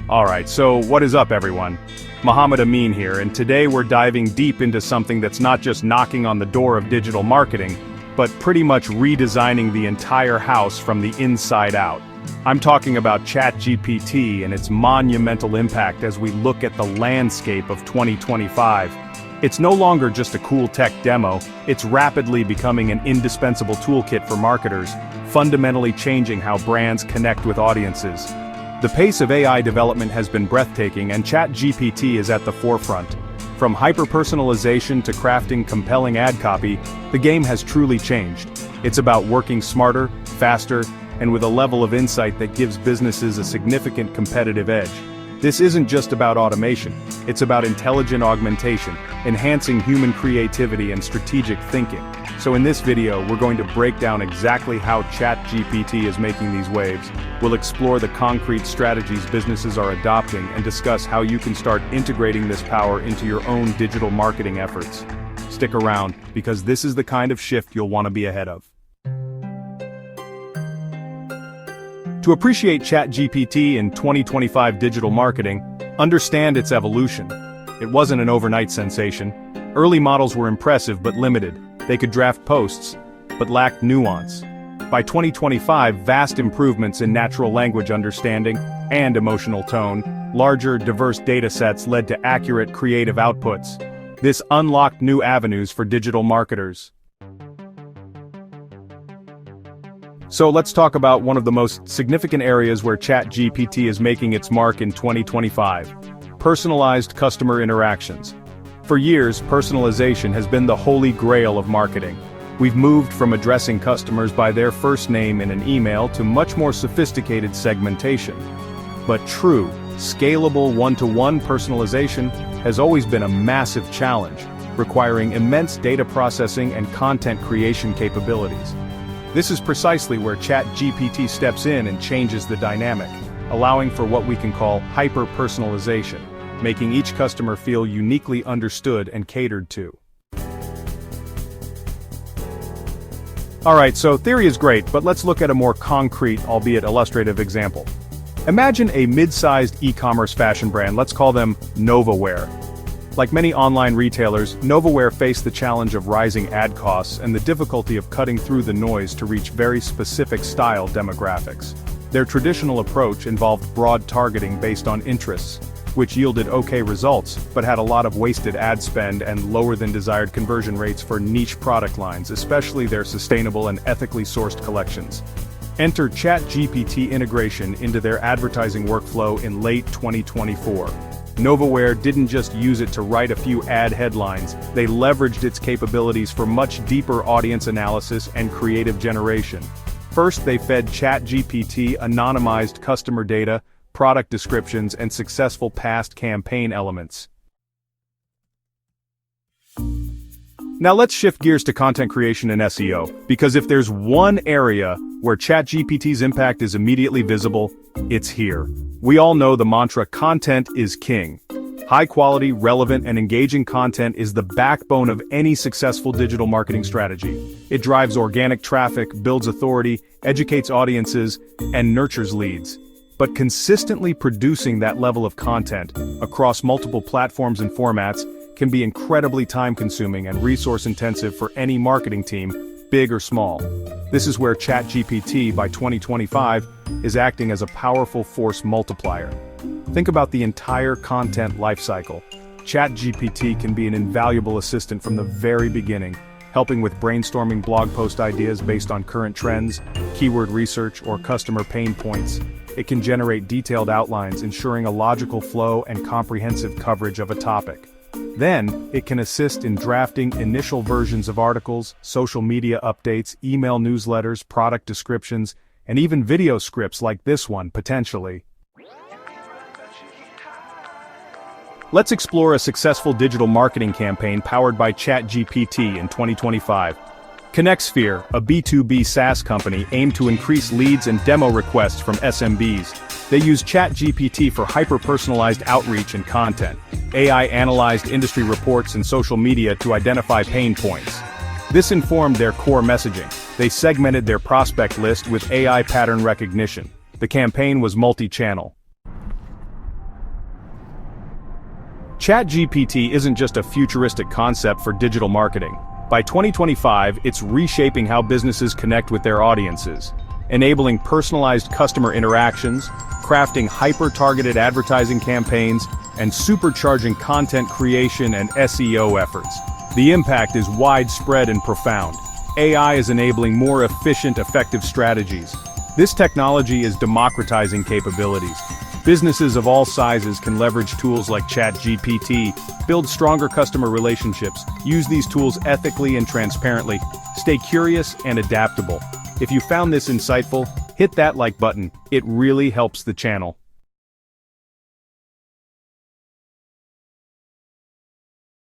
Alright, so what is up everyone? Mohammed Amin here, and today we're diving deep into something that's not just knocking on the door of digital marketing, but pretty much redesigning the entire house from the inside out. I'm talking about ChatGPT and its monumental impact as we look at the landscape of 2025. It's no longer just a cool tech demo, it's rapidly becoming an indispensable toolkit for marketers, fundamentally changing how brands connect with audiences. The pace of AI development has been breathtaking, and ChatGPT is at the forefront. From hyper-personalization to crafting compelling ad copy, the game has truly changed. It's about working smarter, faster, and with a level of insight that gives businesses a significant competitive edge. This isn't just about automation, it's about intelligent augmentation, enhancing human creativity and strategic thinking. So in this video, we're going to break down exactly how ChatGPT is making these waves. We'll explore the concrete strategies businesses are adopting and discuss how you can start integrating this power into your own digital marketing efforts. Stick around, because this is the kind of shift you'll want to be ahead of. To appreciate ChatGPT in 2025 digital marketing, understand its evolution. It wasn't an overnight sensation. Early models were impressive but limited. They could draft posts, but lacked nuance. By 2025, vast improvements in natural language understanding and emotional tone, larger, diverse datasets led to accurate creative outputs. This unlocked new avenues for digital marketers. So let's talk about one of the most significant areas where ChatGPT is making its mark in 2025. Personalized customer interactions. For years, personalization has been the holy grail of marketing. We've moved from addressing customers by their first name in an email to much more sophisticated segmentation. But true, scalable one-to-one personalization has always been a massive challenge, requiring immense data processing and content creation capabilities. This is precisely where ChatGPT steps in and changes the dynamic, allowing for what we can call hyper-personalization, making each customer feel uniquely understood and catered to. Alright, so theory is great, but let's look at a more concrete, albeit illustrative example. Imagine a mid-sized e-commerce fashion brand, let's call them NovaWear. Like many online retailers, NovaWear faced the challenge of rising ad costs and the difficulty of cutting through the noise to reach very specific style demographics. Their traditional approach involved broad targeting based on interests, which yielded okay results, but had a lot of wasted ad spend and lower than desired conversion rates for niche product lines, especially their sustainable and ethically sourced collections. Enter ChatGPT integration into their advertising workflow in late 2024. NovaWear didn't just use it to write a few ad headlines, they leveraged its capabilities for much deeper audience analysis and creative generation. First, they fed ChatGPT anonymized customer data, product descriptions, and successful past campaign elements. Now let's shift gears to content creation and SEO, because if there's one area where ChatGPT's impact is immediately visible, it's here. We all know the mantra, content is king. High-quality, relevant, and engaging content is the backbone of any successful digital marketing strategy. It drives organic traffic, builds authority, educates audiences, and nurtures leads. But consistently producing that level of content across multiple platforms and formats can be incredibly time-consuming and resource-intensive for any marketing team, big or small. This is where ChatGPT by 2025 is acting as a powerful force multiplier. Think about the entire content lifecycle. ChatGPT can be an invaluable assistant from the very beginning, helping with brainstorming blog post ideas based on current trends, keyword research, or customer pain points. It can generate detailed outlines, ensuring a logical flow and comprehensive coverage of a topic. Then, it can assist in drafting initial versions of articles, social media updates, email newsletters, product descriptions, and even video scripts like this one, potentially. Let's explore a successful digital marketing campaign powered by ChatGPT in 2025. ConnectSphere, a B2B SaaS company, aimed to increase leads and demo requests from SMBs. They use ChatGPT for hyper-personalized outreach and content. AI analyzed industry reports and social media to identify pain points. This informed their core messaging. They segmented their prospect list with AI pattern recognition. The campaign was multi-channel. ChatGPT isn't just a futuristic concept for digital marketing. By 2025, it's reshaping how businesses connect with their audiences, enabling personalized customer interactions, crafting hyper-targeted advertising campaigns, and supercharging content creation and SEO efforts. The impact is widespread and profound. AI is enabling more efficient, effective strategies. This technology is democratizing capabilities. Businesses of all sizes can leverage tools like ChatGPT, build stronger customer relationships, use these tools ethically and transparently, stay curious and adaptable. If you found this insightful, hit that like button. It really helps the channel.